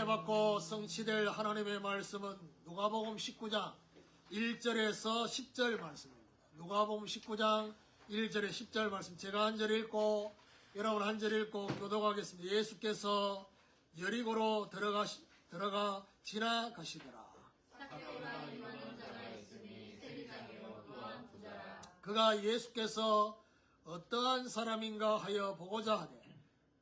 받고 성취될 하나님의 말씀은 누가복음 19장 1절에서 10절 말씀입니다. 누가복음 19장 1절에 10절 말씀 제가 한 절 읽고 여러분 한 절 읽고 교독하겠습니다. 예수께서 여리고로 들어가 지나가시더라. 그가 예수께서 어떠한 사람인가 하여 보고자 하되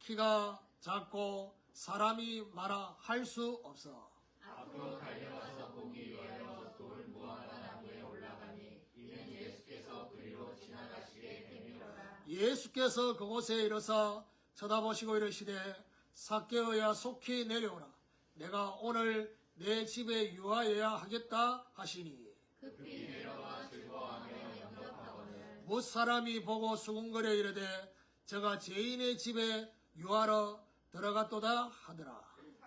키가 작고 사람이 많아 할 수 없어 앞으로 달려가서 보기 위하여 돌 무화과 나무에 올라가니 이는 예수께서 그리로 지나가시게 되밀어라. 예수께서 그곳에 이르사 쳐다보시고 이르시되 삭개오야 속히 내려오라. 내가 오늘 내 집에 유하여야 하겠다 하시니 급히 내려와 즐거워하며 영접하거늘 못 사람이 보고 수군거려 이르되 저가 죄인의 집에 유하러 들어갔도다 하더라.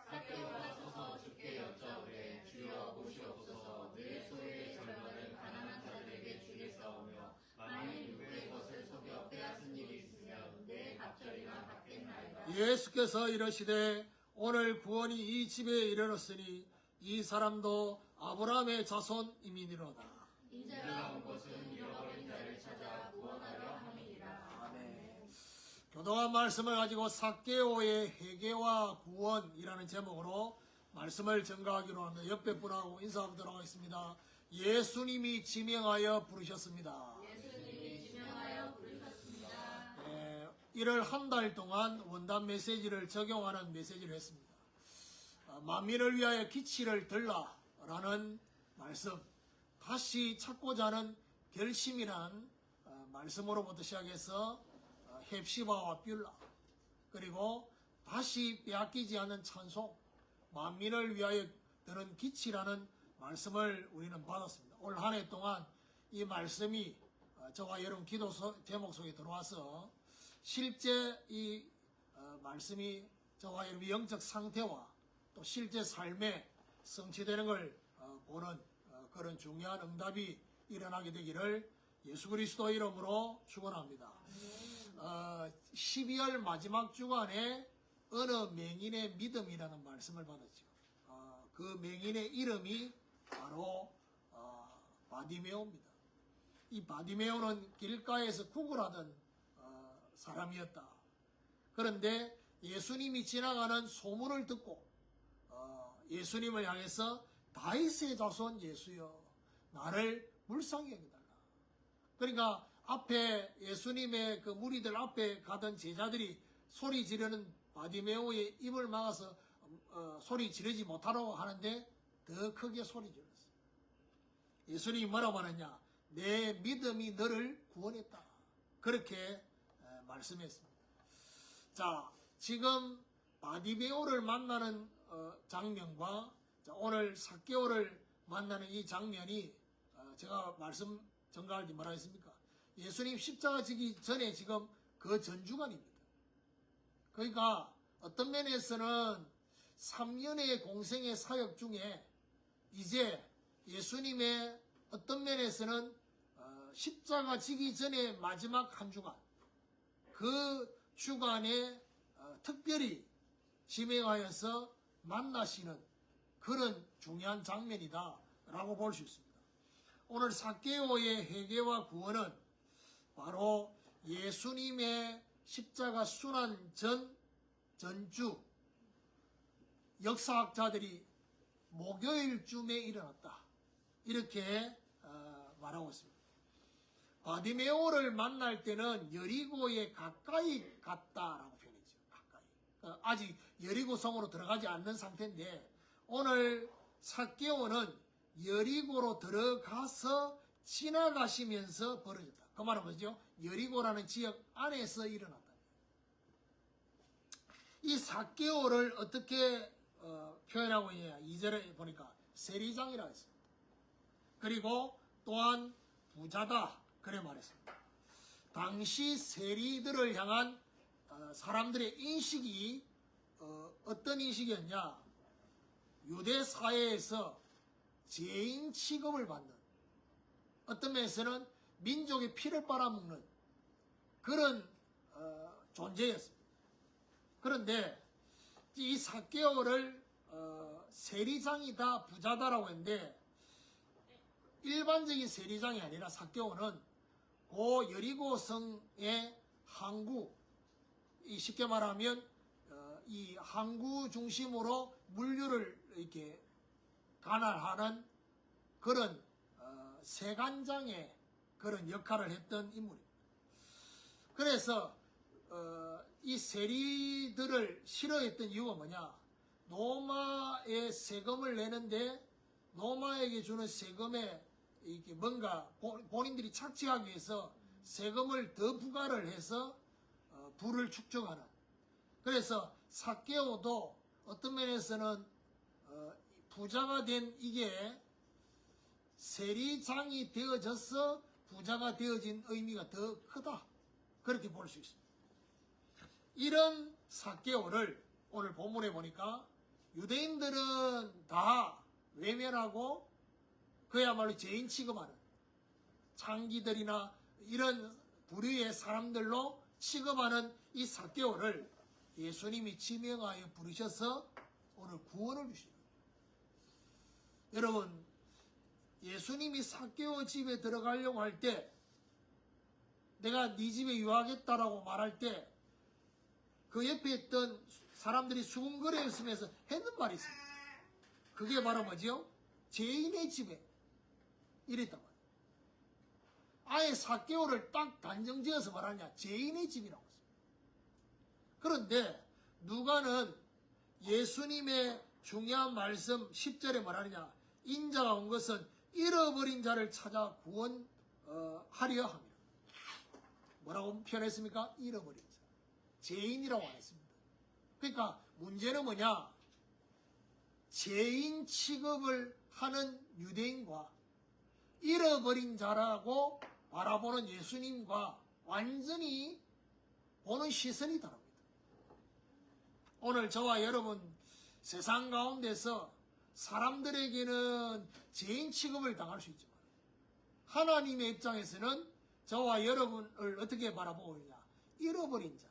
삭개오가 서서 주께 여짜오되 주여 보시옵소서 내 소유의 절반을 가난한 자들에게 주겠사오며 만일 누구의 것을 속여 빼앗은 일이 있으면 내 갑절이나 받겠나이다. 예수께서 이르시되 오늘 구원이 이 집에 이르렀으니 이 사람도 아브라함의 자손임이니로다. 인자가 온 것은 잃어버린 자를 찾아 구원하려 함이니라. 아멘. 교독한 말씀을 가지고 삭개오의 회개와 구원이라는 제목으로 말씀을 전가하기로 합니다. 옆에 분하고 인사하도록 하겠습니다. 예수님이 지명하여 부르셨습니다. 예수님이 지명하여 부르셨습니다. 이를 한 달 동안 원단 메시지를 적용하는 메시지를 했습니다. 만민을 위하여 기치를 들라라는 말씀, 다시 찾고자 하는 결심이란 말씀으로부터 시작해서 헵시바와 뷸라, 그리고 다시 빼앗기지 않는 찬송, 만민을 위하여 드는 기치라는 말씀을 우리는 받았습니다. 올 한 해 동안 이 말씀이 저와 여러분 기도 제목 속에 들어와서 실제 이 말씀이 저와 여러분 영적 상태와 또 실제 삶에 성취되는 걸 보는 그런 중요한 응답이 일어나게 되기를 예수 그리스도 이름으로 축원합니다. 12월 마지막 주간에 어느 맹인의 믿음이라는 말씀을 받았죠. 그 맹인의 이름이 바로 바디메오입니다. 이 바디메오는 길가에서 구걸하던 사람이었다. 그런데 예수님이 지나가는 소문을 듣고 예수님을 향해서 다윗의 자손 예수여 나를 불쌍히 여겨달라. 그러니까 앞에 예수님의 그 무리들 앞에 가던 제자들이 소리 지르는 바디메오의 입을 막아서 소리 지르지 못하라고 하는데 더 크게 소리 질렀어요. 예수님이 뭐라고 하느냐? 내 믿음이 너를 구원했다. 그렇게 말씀했습니다. 자, 지금 바디메오를 만나는 장면과 오늘 삭개오를 만나는 이 장면이 제가 말씀 전가할 때 뭐라 했습니까? 예수님 십자가 지기 전에 지금 그 전주간입니다. 그러니까 어떤 면에서는 3년의 공생의 사역 중에 이제 예수님의 어떤 면에서는 십자가 지기 전에 마지막 한 주간, 그 주간에 특별히 지명하여서 만나시는 그런 중요한 장면이다 라고 볼 수 있습니다. 오늘 삭개오의 회개와 구원은 바로 예수님의 십자가 순환 전주 역사학자들이 목요일쯤에 일어났다. 이렇게 말하고 있습니다. 바디메오를 만날 때는 여리고에 가까이 갔다라고 표현했죠. 가까이. 아직 여리고성으로 들어가지 않는 상태인데 오늘 삭개오는 여리고로 들어가서 지나가시면서 벌어졌다. 그 말은 뭐죠? 여리고라는 지역 안에서 일어났다. 이 삭개오를 어떻게 표현하고 있냐? 2절에 보니까 세리장이라고 했습니다. 그리고 또한 부자다. 그래 말했습니다. 당시 세리들을 향한 사람들의 인식이 어떤 인식이었냐? 유대 사회에서 죄인 취급을 받는, 어떤 면에서는 민족의 피를 빨아먹는 그런 존재였습니다. 그런데 이 삭개오를 세리장이 다 부자다라고 했는데 일반적인 세리장이 아니라 삭개오는 고 여리고성의 항구, 쉽게 말하면 이 항구 중심으로 물류를 이렇게 관할하는 그런 세관장의 그런 역할을 했던 인물입니다. 그래서 이 세리들을 싫어했던 이유가 뭐냐? 노마의 세금을 내는데 노마에게 주는 세금에 이렇게 뭔가 본인들이 착취하기 위해서 세금을 더 부과를 해서 부를 축적하는. 그래서 삭개오도 어떤 면에서는 부자가 된 이게 세리장이 되어져서 부자가 되어진 의미가 더 크다. 그렇게 볼 수 있습니다. 이런 삭개오를 오늘 본문에 보니까 유대인들은 다 외면하고 그야말로 죄인 취급하는 창기들이나 이런 부류의 사람들로 취급하는 이 삭개오를 예수님이 지명하여 부르셔서 오늘 구원을 주시는 거예요. 여러분, 예수님이 삭개오 집에 들어가려고 할 때 내가 네 집에 유하겠다라고 말할 때 그 옆에 있던 사람들이 수군거렸으면서 했는 말이 있습니다. 그게 바로 뭐죠? 죄인의 집에 이랬단 말이에요. 아예 삭개오를 딱 단정지어서 말하냐? 죄인의 집이라고 했습니다. 그런데 누가는 예수님의 중요한 말씀 10절에 말하느냐? 인자가 온 것은 잃어버린 자를 찾아 구원하려 합니다. 뭐라고 표현했습니까? 잃어버린 자. 죄인이라고 안 했습니다. 그러니까 문제는 뭐냐? 죄인 취급을 하는 유대인과 잃어버린 자라고 바라보는 예수님과 완전히 보는 시선이 다릅니다. 오늘 저와 여러분 세상 가운데서 사람들에게는 죄인 취급을 당할 수 있지만 하나님의 입장에서는 저와 여러분을 어떻게 바라보고 있냐? 잃어버린 자.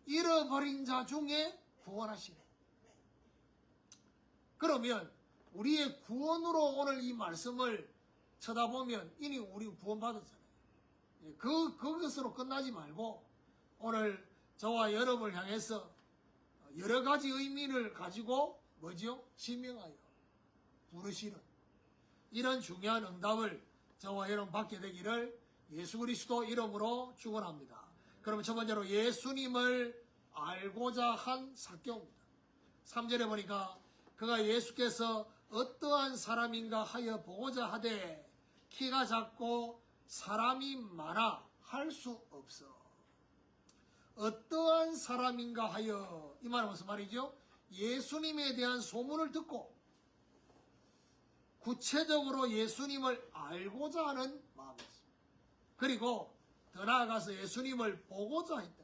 잃어버린 자 중에 구원하시네. 그러면 우리의 구원으로 오늘 이 말씀을 쳐다보면 이미 우리 구원받았잖아요. 그것으로 끝나지 말고 오늘 저와 여러분을 향해서 여러 가지 의미를 가지고 뭐죠? 지명하여 부르시는 이런 중요한 응답을 저와 여러분 받게 되기를 예수 그리스도 이름으로 축원합니다. 그럼 첫 번째로 예수님을 알고자 한 삭개오입니다. 3절에 보니까 그가 예수께서 어떠한 사람인가 하여 보고자 하되 키가 작고 사람이 많아 할 수 없어. 어떠한 사람인가 하여, 이 말은 무슨 말이죠? 예수님에 대한 소문을 듣고 구체적으로 예수님을 알고자 하는 마음이었습니다. 그리고 더 나아가서 예수님을 보고자 했다.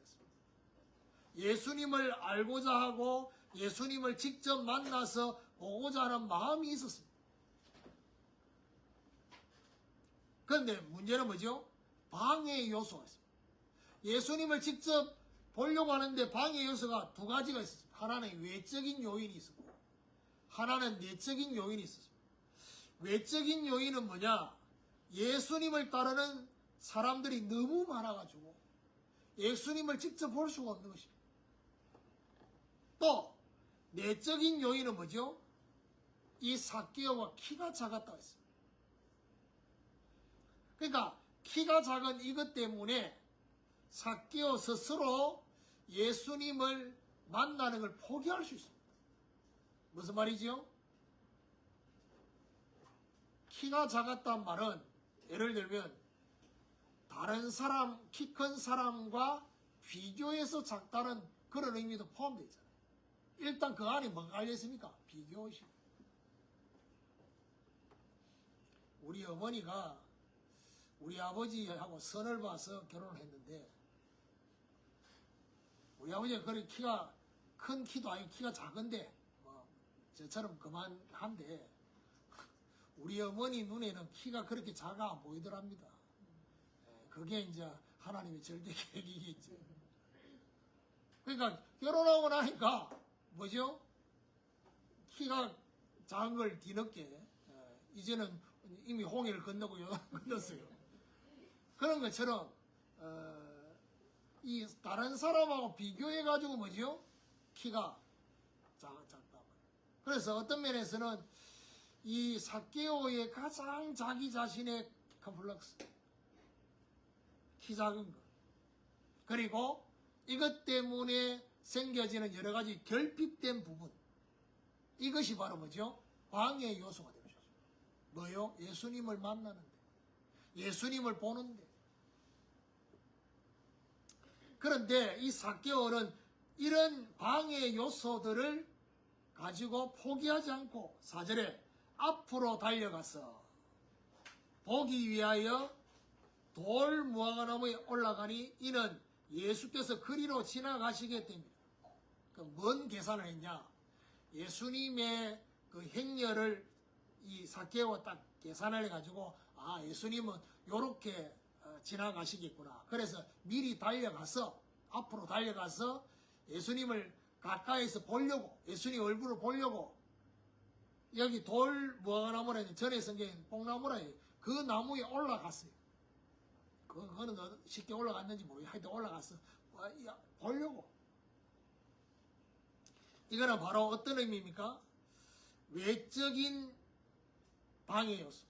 예수님을 알고자 하고 예수님을 직접 만나서 보고자 하는 마음이 있었습니다. 그런데 문제는 뭐죠? 방해의 요소가 있습니다. 예수님을 직접 보려고 하는데 방해의 요소가 두 가지가 있었습니다. 하나는 외적인 요인이 있었고 하나는 내적인 요인이 있었습니다. 외적인 요인은 뭐냐? 예수님을 따르는 사람들이 너무 많아가지고 예수님을 직접 볼 수가 없는 것입니다. 또 내적인 요인은 뭐죠? 이 삭개오가 키가 작았다고 했습니다. 그러니까 키가 작은 이것 때문에 삭개오 스스로 예수님을 만나는 걸 포기할 수 있습니다. 무슨 말이죠? 키가 작았단 말은 예를 들면 다른 사람, 키 큰 사람과 비교해서 작다는 그런 의미도 포함되어 있잖아요. 일단 그 안에 뭐가 깔려있습니까? 비교의식. 우리 어머니가 우리 아버지하고 선을 봐서 결혼을 했는데 우리 아버지가 그렇게 키가 큰 키도 아니고 키가 작은데 뭐 저처럼 그만한데 우리 어머니 눈에는 키가 그렇게 작아 안 보이더랍니다. 그게 이제 하나님의 절대 계획이겠죠. 그러니까 결혼하고 나니까 뭐죠? 키가 작은 걸 뒤늦게 이제는 이미 홍해를 건너고 건넜어요. 그런 것처럼 이 다른 사람하고 비교해 가지고 뭐죠? 키가 작다. 그래서 어떤 면에서는 이 삭개오의 가장 자기 자신의 컴플렉스, 키 작은 것, 그리고 이것 때문에 생겨지는 여러 가지 결핍된 부분, 이것이 바로 뭐죠? 방해의 요소가 되는 거죠. 뭐요? 예수님을 만나는데, 예수님을 보는데. 그런데 이 삭개오는 이런 방해 요소들을 가지고 포기하지 않고 4절에 앞으로 달려가서 보기 위하여 돌 무화과나무에 올라가니 이는 예수께서 그리로 지나가시게 됩니다. 그 뭔 계산을 했냐? 예수님의 그 행렬을 이 삭개오가 딱 계산을 해가지고 예수님은 요렇게 지나가시겠구나. 그래서 미리 달려가서 앞으로 달려가서 예수님을 가까이서 보려고, 예수님 얼굴을 보려고, 여기 돌 무화과나무라는 전에 성경에 뽕나무라 그 나무에 올라갔어요. 그거는 쉽게 올라갔는지 모르겠어요. 하여튼 올라갔어. 보려고. 이거는 바로 어떤 의미입니까? 외적인 방해 요소,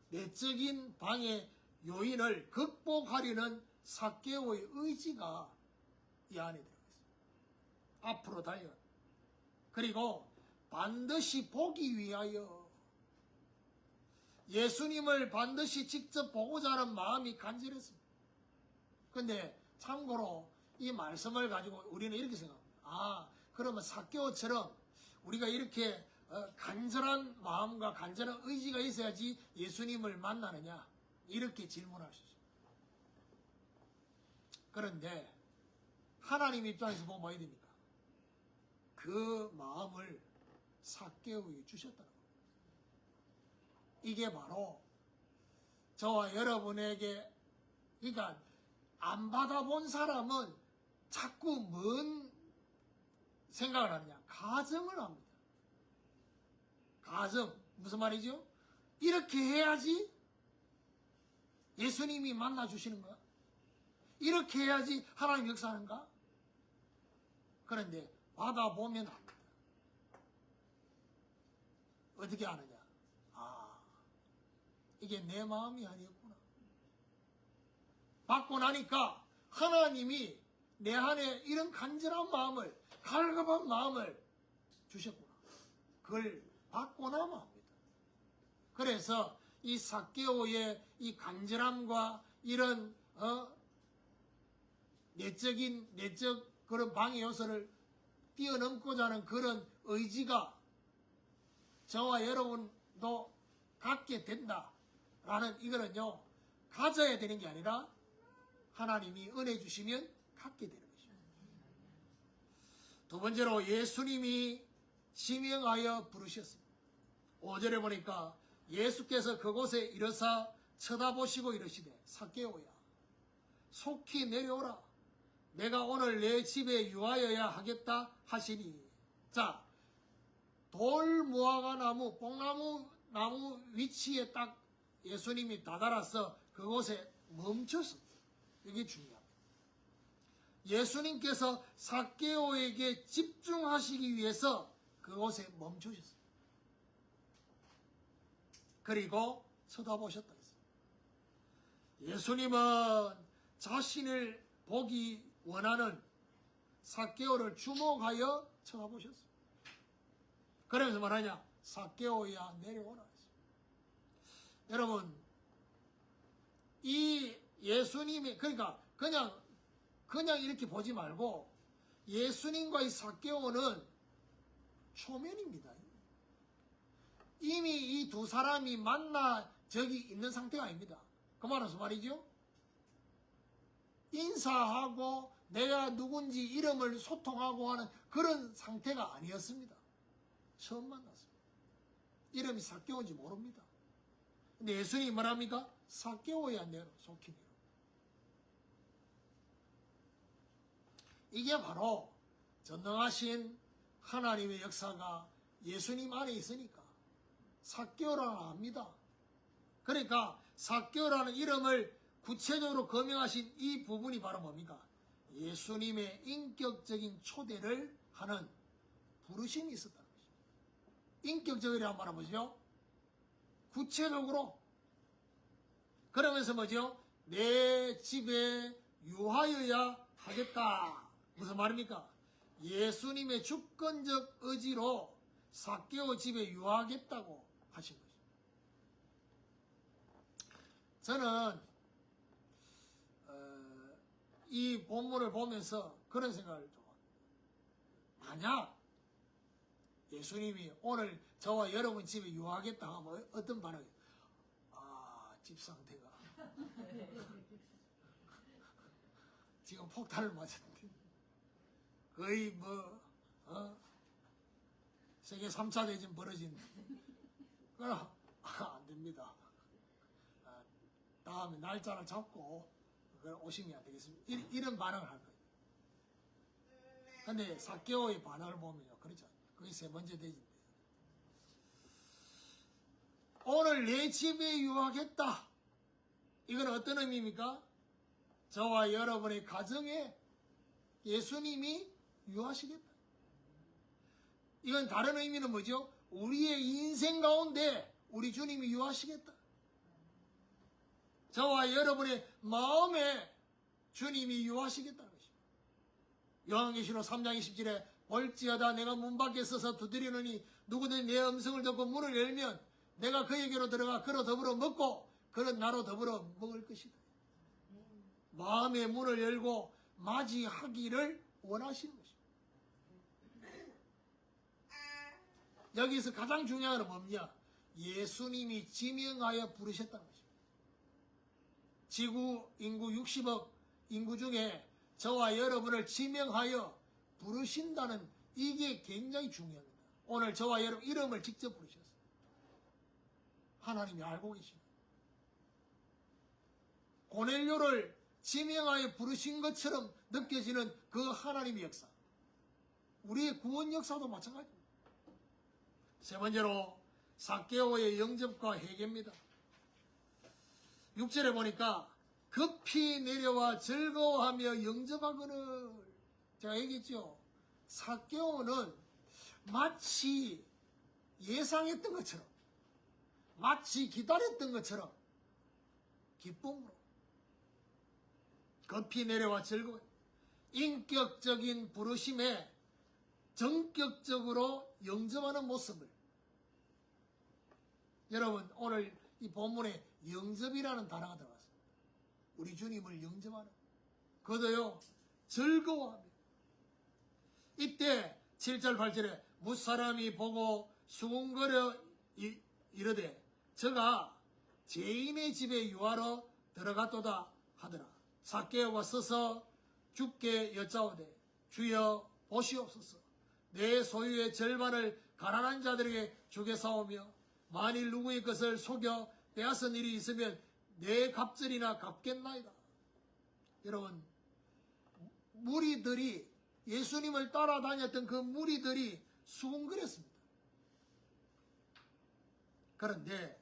내적인 방해 요인을 극복하려는 삭개오의 의지가 이 안에 들어가 있어요. 앞으로 달려. 그리고 반드시 보기 위하여 예수님을 반드시 직접 보고자 하는 마음이 간절했습니다. 근데 참고로 이 말씀을 가지고 우리는 이렇게 생각합니다. 그러면 삭개오처럼 우리가 이렇게 간절한 마음과 간절한 의지가 있어야지 예수님을 만나느냐? 이렇게 질문할 수 있습니다. 그런데 하나님 입장에서 보면 뭐야 됩니까? 그 마음을 삭개오에게 주셨다는 겁니다. 이게 바로 저와 여러분에게, 그러니까 안 받아본 사람은 자꾸 뭔 생각을 하느냐? 가정을 합니다. 가정. 무슨 말이죠? 이렇게 해야지 예수님이 만나주시는 거야? 이렇게 해야지 하나님 역사하는가? 그런데 받아보면 압니다. 어떻게 아느냐? 이게 내 마음이 아니었구나. 받고 나니까 하나님이 내 안에 이런 간절한 마음을, 갈급한 마음을 주셨구나. 그걸 받고 나면 합니다. 그래서 이 삭개오의 이 간절함과 이런 내적 그런 방해 요소를 뛰어넘고자 하는 그런 의지가 저와 여러분도 갖게 된다라는, 이거는요 가져야 되는 게 아니라 하나님이 은혜 주시면 갖게 되는 것입니다. 두 번째로 예수님이 지명하여 부르셨습니다. 5절에 보니까 예수께서 그곳에 이르사 쳐다보시고 이르시되 삭개오야 속히 내려오라. 내가 오늘 내 집에 유하여야 하겠다 하시니. 자, 돌 무화과 나무, 뽕나무 위치에 딱 예수님이 다다라서 그곳에 멈췄습니다. 이게 중요합니다. 예수님께서 삭개오에게 집중하시기 위해서 그곳에 멈추셨습니다. 그리고 쳐다보셨다 했습니다. 예수님은 자신을 보기 원하는 삭개오를 주목하여 쳐다보셨습니다. 그러면서 말하냐? 삭개오야 내려오라 했습니다. 여러분, 이 예수님이, 그러니까 그냥 이렇게 보지 말고 예수님과 이 삭개오는 초면입니다. 이미 이 두 사람이 만나 적이 있는 상태가 아닙니다. 그 말은 무슨 말이죠? 인사하고 내가 누군지 이름을 소통하고 하는 그런 상태가 아니었습니다. 처음 만났습니다. 이름이 삭개오인지 모릅니다. 근데 예수님이 뭐랍니까? 삭개오야 내려 속히 내려. 이게 바로 전능하신 하나님의 역사가 예수님 안에 있으니까 삭개오라는 압니다. 그러니까 삭개오라는 이름을 구체적으로 거명하신 이 부분이 바로 뭡니까? 예수님의 인격적인 초대를 하는 부르심이 있었다는 것입니다. 인격적이라는 말은 뭐죠? 구체적으로. 그러면서 뭐죠? 내 집에 유하여야 하겠다. 무슨 말입니까? 예수님의 주권적 의지로 삭개오 집에 유하겠다고 하신 거죠. 저는 이 본문을 보면서 그런 생각을 좀 합니다. 만약 예수님이 오늘 저와 여러분 집에 유하겠다 하면 어떤 반응이? 집 상태가 지금 폭탄을 맞았는데 거의 세계 3차 대전 벌어진. 그럼 안 됩니다. 다음에 날짜를 잡고 오시면 안 되겠습니다. 이런 반응을 할 거예요. 근데 삭개오의 반응을 보면요, 그렇죠. 그게 세 번째 대진인데, 오늘 내 집에 유하겠다. 이건 어떤 의미입니까? 저와 여러분의 가정에 예수님이 유하시겠다. 이건 다른 의미는 뭐죠? 우리의 인생 가운데 우리 주님이 유하시겠다. 저와 여러분의 마음에 주님이 유하시겠다는 것입니다. 요한계시록 3장 20절에 볼지어다 내가 문 밖에 서서 두드리노니 누구든 내 음성을 듣고 문을 열면 내가 그에게로 들어가 그로 더불어 먹고 그는 나로 더불어 먹을 것이다. 마음의 문을 열고 맞이하기를 원하시는 것입니다. 여기서 가장 중요한 건 뭐냐? 예수님이 지명하여 부르셨다는 것입니다. 지구 인구 60억 인구 중에 저와 여러분을 지명하여 부르신다는 이게 굉장히 중요합니다. 오늘 저와 여러분 이름을 직접 부르셨어요. 하나님이 알고 계십니다. 고넬료를 지명하여 부르신 것처럼 느껴지는 그 하나님의 역사. 우리의 구원 역사도 마찬가지입니다. 세 번째로 삭개오의 영접과 회개입니다. 6절에 보니까 급히 내려와 즐거워하며 영접하거늘. 제가 얘기했죠. 삭개오는 마치 예상했던 것처럼, 마치 기다렸던 것처럼 기쁨으로 급히 내려와 즐거워요. 인격적인 부르심에 전격적으로 영접하는 모습을. 여러분, 오늘 이 본문에 영접이라는 단어가 들어갔습니다. 우리 주님을 영접하는. 그것도요, 즐거워하며. 이때 7절 8절에 무사람이 보고 수군거려 이르되 저가 죄인의 집에 유하러 들어갔도다 하더라. 삭개오가 서서 주께 여짜오되 주여 보시옵소서. 내 소유의 절반을 가난한 자들에게 주겠사오며 만일 누구의 것을 속여 빼앗은 일이 있으면 내 갑절이나 갚겠나이다. 여러분, 무리들이 예수님을 따라다녔던 그 무리들이 수군거렸습니다. 그런데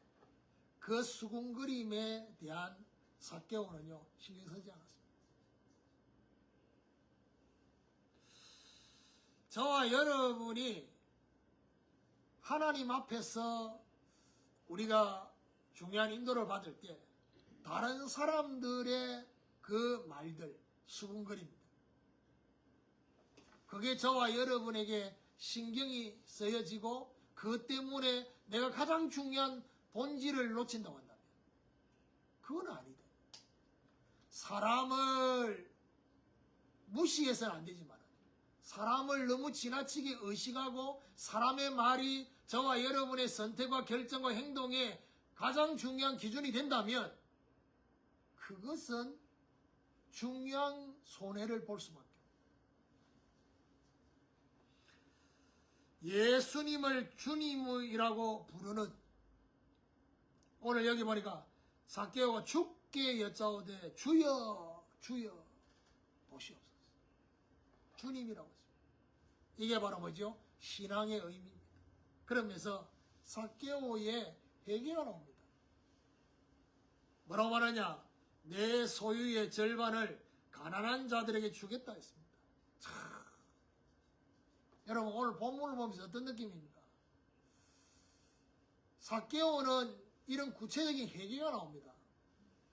그 수군거림에 대한 삭개오는요 신경 쓰지 않았습니다. 저와 여러분이 하나님 앞에서 우리가 중요한 인도를 받을 때 다른 사람들의 그 말들, 수군거립니다. 그게 저와 여러분에게 신경이 쓰여지고 그것 때문에 내가 가장 중요한 본질을 놓친다고 한다면 그건 아니다. 사람을 무시해서는 안 되지만 사람을 너무 지나치게 의식하고 사람의 말이 저와 여러분의 선택과 결정과 행동에 가장 중요한 기준이 된다면 그것은 중요한 손해를 볼 수밖에 없습니다. 예수님을 주님이라고 부르는, 오늘 여기 보니까 삭개오가 주께 여짜오되 주여 주여 보시옵소서. 주님이라고 했습니다. 이게 바로 뭐죠? 신앙의 의미입니다. 그러면서 삭개오의 회개가 나옵니다. 뭐라고 말하냐? 내 소유의 절반을 가난한 자들에게 주겠다 했습니다. 참. 여러분 오늘 본문을 보면서 어떤 느낌입니까? 삭개오는 이런 구체적인 회개가 나옵니다.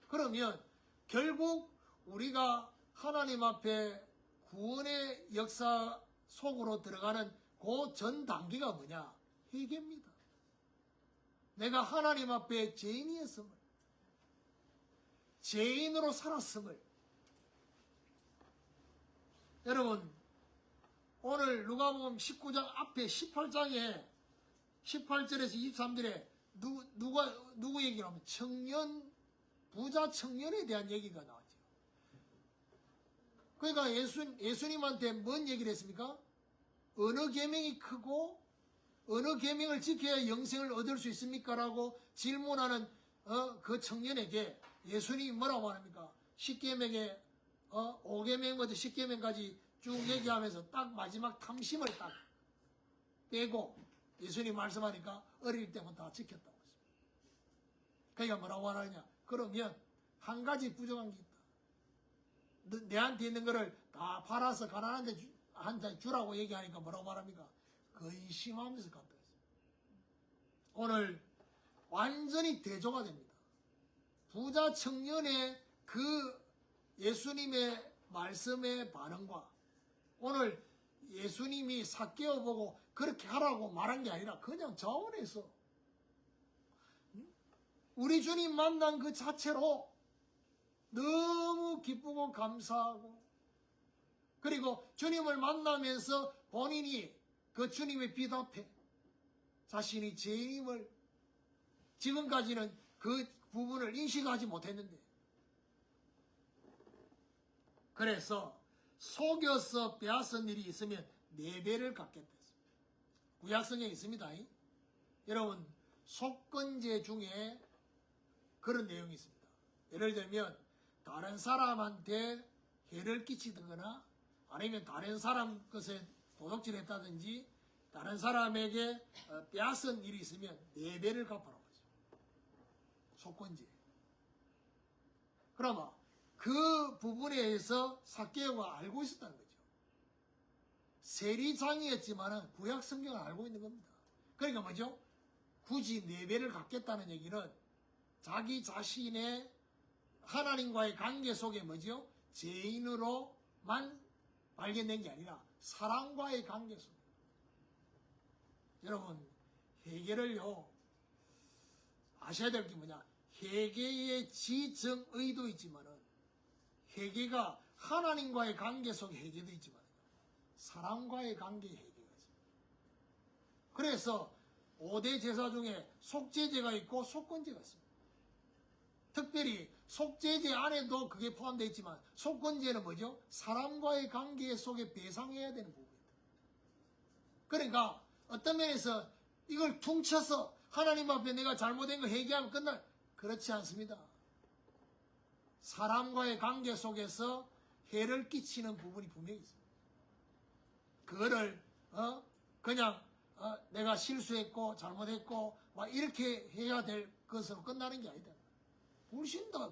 그러면 결국 우리가 하나님 앞에 구원의 역사 속으로 들어가는 그 전 단계가 뭐냐? 회개입니다. 내가 하나님 앞에 죄인이었음을, 죄인으로 살았음을. 여러분 오늘 누가복음 19장 앞에 18장에 18절에서 23절에 누구 얘기를 하면 부자 청년에 대한 얘기가 나왔죠. 그러니까 예수님한테 뭔 얘기를 했습니까? 어느 계명이 크고 어느 계명을 지켜야 영생을 얻을 수 있습니까? 라고 질문하는 그 청년에게 예수님이 뭐라고 합니까? 10계명에 5계명부터 10계명까지 쭉 얘기하면서 딱 마지막 탐심을 딱 빼고 예수님 말씀하니까 어릴 때부터 다 지켰다고 했습니다. 그러니까 뭐라고 하느냐? 그러면 한 가지 부족한 게 있다. 내한테 있는 거를 다 팔아서 가난한 데 주라고 얘기하니까 뭐라고 말합니까? 근심하면서 갔다 했습니다. 오늘 완전히 대조가 됩니다. 부자 청년의 그 예수님의 말씀의 반응과 오늘 예수님이 삭개오 보고 그렇게 하라고 말한 게 아니라 그냥 자원해서 우리 주님 만난 그 자체로 너무 기쁘고 감사하고 그리고 주님을 만나면서 본인이 그 주님의 빛 앞에 자신이 죄인임을 지금까지는 그 부분을 인식하지 못했는데 그래서 속여서 빼앗은 일이 있으면 4배를 갚겠다 했습니다. 구약성경에 있습니다. 여러분 속건제 중에 그런 내용이 있습니다. 예를 들면 다른 사람한테 해를 끼치거나 아니면 다른 사람 것에 도둑질했다든지 다른 사람에게 빼앗은 일이 있으면 4배를 갚아라고 했습니다. 속건제. 그러면 그 부분에 의해서 삭개오가 알고 있었다는 거죠. 세리장이었지만 구약 성경을 알고 있는 겁니다. 그러니까 뭐죠? 굳이 4배를 갚겠다는 얘기는 자기 자신의 하나님과의 관계 속에 뭐죠? 죄인으로만 발견된 게 아니라 사랑과의 관계 속에. 여러분 회개를요 아셔야 될 게 뭐냐? 회개의 지정 의도 있지만은 회개가 하나님과의 관계 속에 회개도 있지만 사람과의 관계에 회개가 있습니다. 그래서 5대 제사 중에 속죄제가 있고 속건제가 있습니다. 특별히 속죄제 안에도 그게 포함되어 있지만 속건제는 뭐죠? 사람과의 관계 속에 배상해야 되는 부분입니다. 그러니까 어떤 면에서 이걸 퉁쳐서 하나님 앞에 내가 잘못된 거 회개하면 끝날 그렇지 않습니다. 사람과의 관계 속에서 해를 끼치는 부분이 분명히 있습니다. 그거를 그냥 내가 실수했고 잘못했고 막 이렇게 해야 될 것으로 끝나는 게 아니다.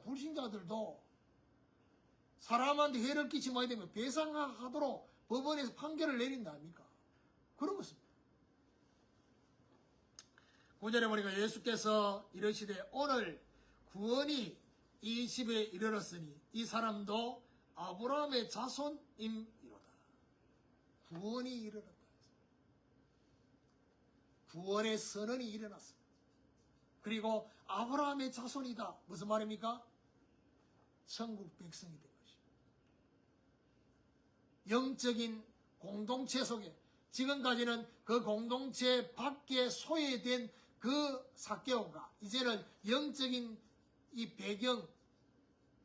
불신자들도 사람한테 해를 끼치면 되면 배상하도록 법원에서 판결을 내린다 아닙니까? 그런 것입니다. 9절에 보니까 예수께서 이르시되 오늘 구원이 이 집에 이르렀으니 이 사람도 아브라함의 자손임이로다. 구원이 이르렀다. 구원의 선언이 일어났습니다. 그리고 아브라함의 자손이다. 무슨 말입니까? 천국 백성이 된 것입니다. 영적인 공동체 속에 지금까지는 그 공동체 밖에 소외된 그 삭개오가 이제는 영적인 이 배경,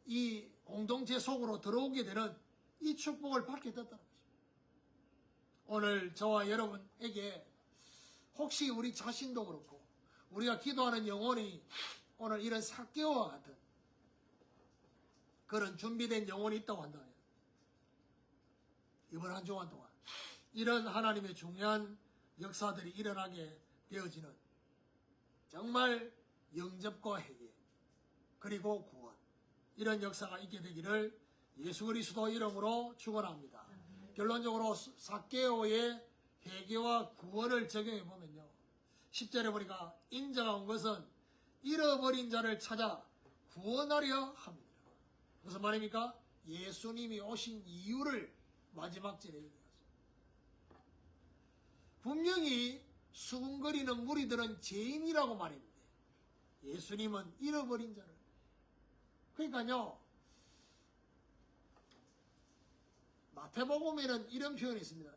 이 공동체 속으로 들어오게 되는 이 축복을 받게 됐다는 것입니다. 오늘 저와 여러분에게 혹시 우리 자신도 그렇고 우리가 기도하는 영혼이 오늘 이런 삭개오와 같은 그런 준비된 영혼이 있다고 한다면 이번 한 주간 동안 이런 하나님의 중요한 역사들이 일어나게 되어지는 정말 영접과 회개 그리고 구원 이런 역사가 있게 되기를 예수 그리스도 이름으로 축원합니다. 결론적으로 삭개오의 회개와 구원을 적용해 보면요. 10절에 보니까 인자가 온 것은 잃어버린 자를 찾아 구원하려 합니다. 무슨 말입니까? 예수님이 오신 이유를 마지막 절에 얘기하죠. 분명히 수군거리는 무리들은 죄인이라고 말했는데 예수님은 잃어버린 자를. 그러니까요. 마태복음에는 이런 표현이 있습니다.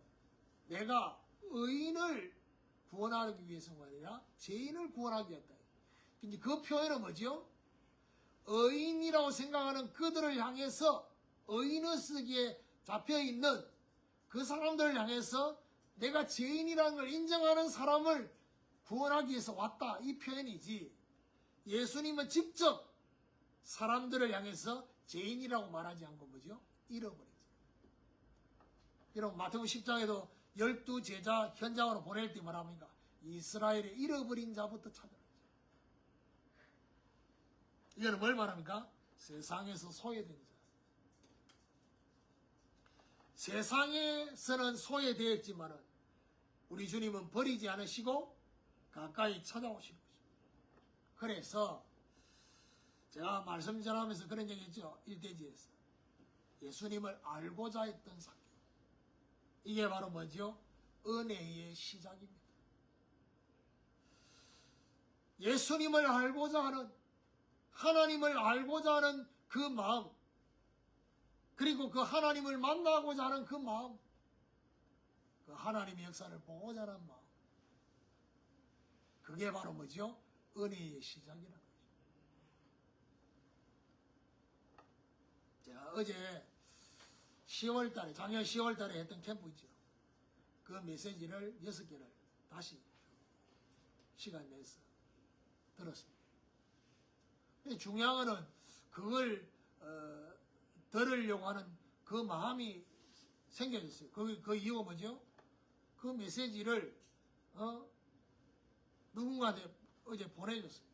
내가 의인을 구원하기 위해서가 아니라 죄인을 구원하기 위해서. 근데 그 표현은 뭐죠? 의인이라고 생각하는 그들을 향해서 의인을 쓰기에 잡혀있는 그 사람들을 향해서 내가 죄인이라는 걸 인정하는 사람을 구원하기 위해서 왔다. 이 표현이지. 예수님은 직접 사람들을 향해서 죄인이라고 말하지 않고 뭐죠? 잃어버리죠. 여러분 마태복음 10장에도 12제자 현장으로 보낼 때 말합니까? 이스라엘의 잃어버린 자부터 찾아라. 이거는 뭘 말합니까? 세상에서 소외된 자. 세상에서는 소외되었지만은 우리 주님은 버리지 않으시고 가까이 찾아오시는 거죠. 그래서 제가 말씀 전하면서 그런 얘기 했죠. 일대지에서. 예수님을 알고자 했던 사교. 이게 바로 뭐죠? 은혜의 시작입니다. 예수님을 알고자 하는, 하나님을 알고자 하는 그 마음, 그리고 그 하나님을 만나고자 하는 그 마음, 그 하나님의 역사를 보고자 하는 마음, 그게 바로 뭐죠? 은혜의 시작이라는 거죠. 제가 어제 10월달에, 작년 10월달에 했던 캠프 있죠. 그 메시지를 6개를 다시 시간 내서 들었습니다. 중요한 거는 그걸 들으려고 하는 그 마음이 생겨졌어요. 그 이유가 뭐죠? 그 메시지를 누군가한테 어제 보내줬어요.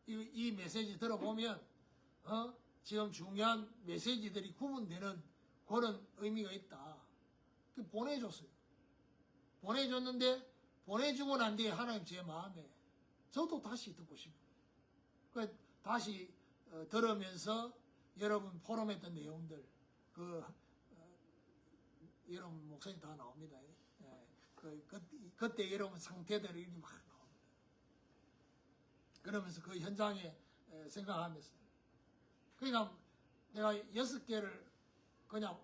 이 메시지 들어보면 지금 중요한 메시지들이 구분되는 그런 의미가 있다. 보내줬어요. 보내줬는데 보내주고 난 뒤에 하나님 제 마음에 저도 다시 듣고 싶어요. 다시 들으면서 여러분 포럼했던 내용들 여러분 목소리 다 나옵니다. 그때 여러분 상태들이 이렇게 막 나옵니다. 그러면서 그 현장에 생각하면서 그러니까 내가 6개를 그냥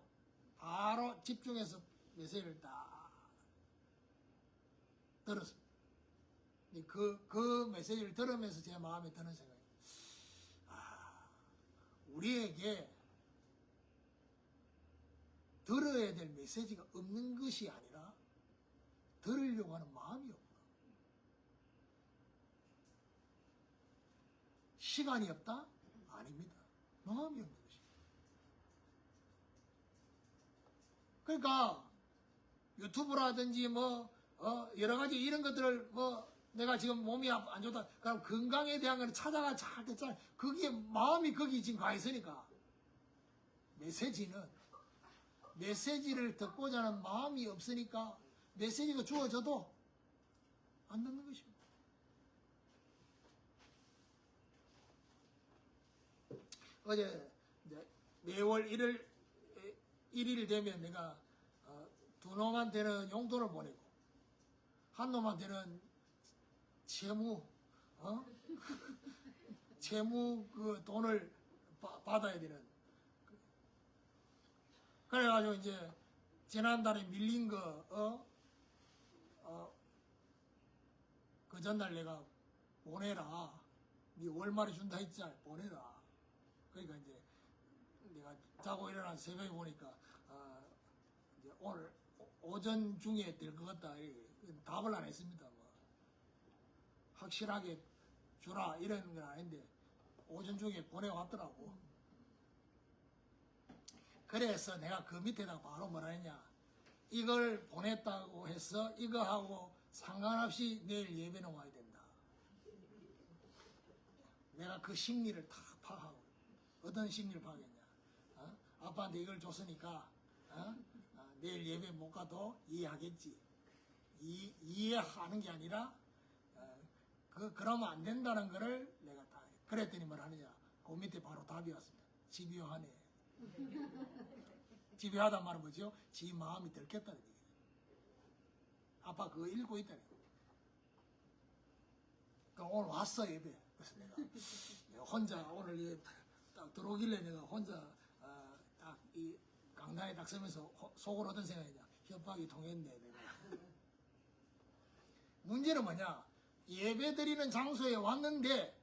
바로 집중해서 메시지를 딱 들었습니다. 그 메시지를 들으면서 제 마음에 드는 생각이 우리에게 들어야 될 메시지가 없는 것이 아니라 들으려고 하는 마음이 없구나. 시간이 없다? 아닙니다. 마음이 없는 것입니다. 그러니까 유튜브라든지 여러 가지 이런 것들을 내가 지금 몸이 안 좋다. 그럼 건강에 대한 걸 찾아가 잘 됐잖아요. 그게 마음이 거기 지금 가 있으니까 메시지를 듣고자 하는 마음이 없으니까 메시지가 주어져도 안 듣는 것입니다. 어제 매월 1일 되면 내가 두 놈한테는 용돈을 보내고 한 놈한테는 채무 그 돈을 받아야 되는. 그래가지고 이제 지난달에 밀린 거 그 전날 내가 보내라. 네 월말에 준다 했잖아. 보내라. 그러니까 이제 내가 자고 일어난 새벽에 보니까 이제 오늘 오전 중에 될 것 같다. 답을 안 했습니다. 확실하게 주라 이런 건 아닌데 오전 중에 보내왔더라고. 그래서 내가 그 밑에다가 바로 뭐라 했냐, 이걸 보냈다고 해서 이거하고 상관없이 내일 예배는 와야 된다. 내가 그 심리를 다 파악하고, 어떤 심리를 파악했냐. 아빠한테 이걸 줬으니까 내일 예배 못 가도 이해하겠지. 이해하는 게 아니라 그러면 안 된다는 거를 내가 다 그랬더니 뭘 하느냐. 그 밑에 바로 답이 왔습니다. 집요하네. 집요하단 말은 뭐죠? 지 마음이 들켰다는 얘기예요. 아빠 그거 읽고 있다는 얘기예요. 그러니까 오늘 왔어 예배. 그래서 내가 혼자 오늘 딱 들어오길래 내가 혼자 딱 이 강당에 딱 서면서 속으로 어떤 생각이냐. 협박이 통했네 내가. 문제는 뭐냐. 예배 드리는 장소에 왔는데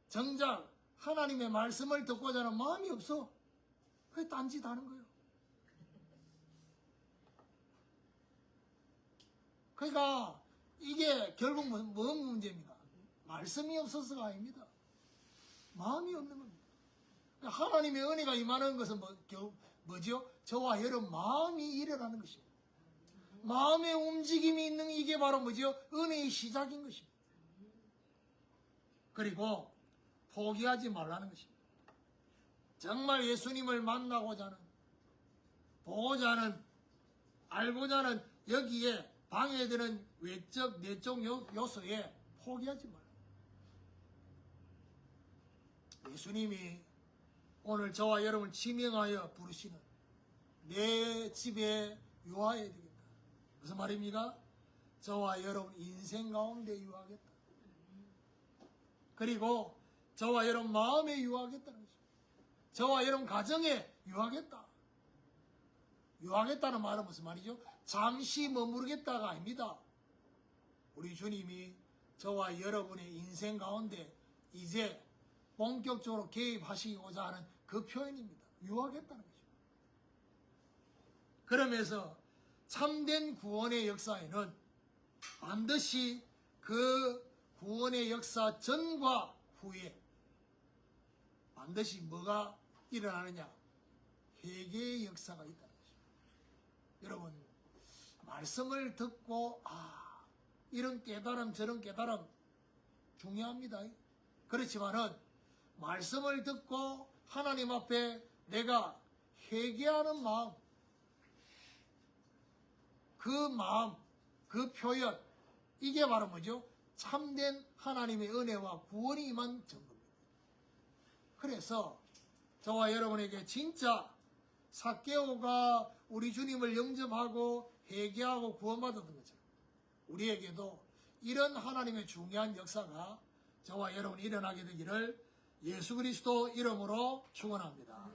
정작 하나님의 말씀을 듣고자 하는 마음이 없어. 그게 딴짓 하는 거예요. 그러니까 이게 결국 뭔 문제입니까? 말씀이 없어서가 아닙니다. 마음이 없는 겁니다. 그러니까 하나님의 은혜가 임하는 것은 뭐죠? 저와 여러분 마음이 일어나는 것입니다. 마음의 움직임이 있는 이게 바로 뭐죠? 은혜의 시작인 것입니다. 그리고 포기하지 말라는 것입니다. 정말 예수님을 만나고자 하는, 보고자 하는, 알고자 하는 여기에 방해되는 외적, 내적 요소에 포기하지 말라. 예수님이 오늘 저와 여러분을 지명하여 부르시는 내 집에 유하여야 되겠다. 무슨 말입니까? 저와 여러분 인생 가운데 유하겠다. 그리고 저와 여러분 마음에 유하겠다는 것입니다. 저와 여러분 가정에 유하겠다. 유하겠다는 말은 무슨 말이죠? 잠시 머무르겠다가 아닙니다. 우리 주님이 저와 여러분의 인생 가운데 이제 본격적으로 개입하시고자 하는 그 표현입니다. 유하겠다는 거죠. 그러면서 참된 구원의 역사에는 반드시 그 구원의 역사 전과 후에 반드시 뭐가 일어나느냐? 회개의 역사가 있다는 것입니다. 여러분, 말씀을 듣고 이런 깨달음 저런 깨달음 중요합니다. 그렇지만은 말씀을 듣고 하나님 앞에 내가 회개하는 마음, 그 표현, 이게 바로 뭐죠? 참된 하나님의 은혜와 구원이 임한 증거입니다. 그래서 저와 여러분에게 진짜 삭개오가 우리 주님을 영접하고 회개하고 구원받았던 것처럼 우리에게도 이런 하나님의 중요한 역사가 저와 여러분이 일어나게 되기를 예수 그리스도 이름으로 축원합니다.